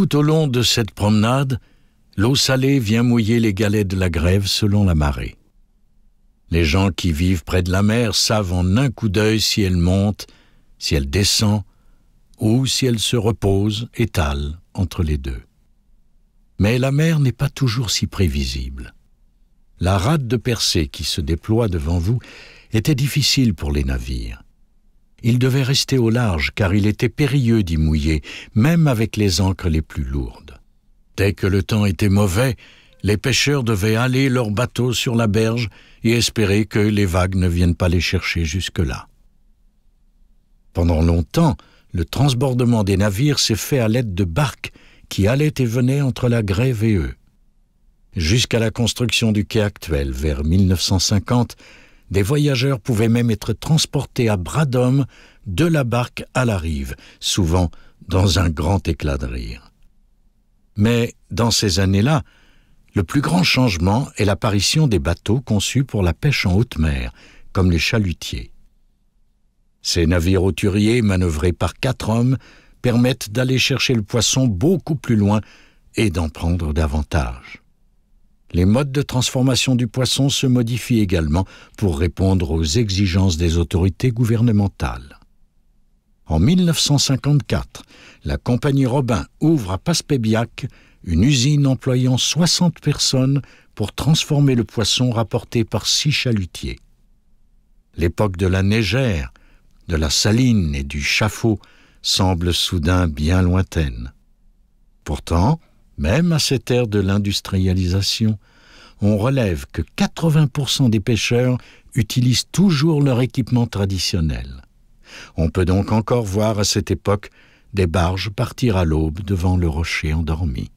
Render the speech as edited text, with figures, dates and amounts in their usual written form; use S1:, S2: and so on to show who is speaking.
S1: Tout au long de cette promenade, l'eau salée vient mouiller les galets de la grève selon la marée. Les gens qui vivent près de la mer savent en un coup d'œil si elle monte, si elle descend, ou si elle se repose, étale entre les deux. Mais la mer n'est pas toujours si prévisible. La rade de percée qui se déploie devant vous était difficile pour les navires. Ils devaient rester au large car il était périlleux d'y mouiller, même avec les ancres les plus lourdes. Dès que le temps était mauvais, les pêcheurs devaient haler leurs bateaux sur la berge et espérer que les vagues ne viennent pas les chercher jusque-là. Pendant longtemps, le transbordement des navires s'est fait à l'aide de barques qui allaient et venaient entre la grève et eux. Jusqu'à la construction du quai actuel, vers 1950, des voyageurs pouvaient même être transportés à bras d'hommes de la barque à la rive, souvent dans un grand éclat de rire. Mais dans ces années-là, le plus grand changement est l'apparition des bateaux conçus pour la pêche en haute mer, comme les chalutiers. Ces navires hauturiers, manœuvrés par 4 hommes, permettent d'aller chercher le poisson beaucoup plus loin et d'en prendre davantage. Les modes de transformation du poisson se modifient également pour répondre aux exigences des autorités gouvernementales. En 1954, la compagnie Robin ouvre à Passepébiac une usine employant 60 personnes pour transformer le poisson rapporté par 6 chalutiers. L'époque de la neigère, de la saline et du chafaud semble soudain bien lointaine. Pourtant, même à cette ère de l'industrialisation, on relève que 80% des pêcheurs utilisent toujours leur équipement traditionnel. On peut donc encore voir à cette époque des barges partir à l'aube devant le rocher endormi.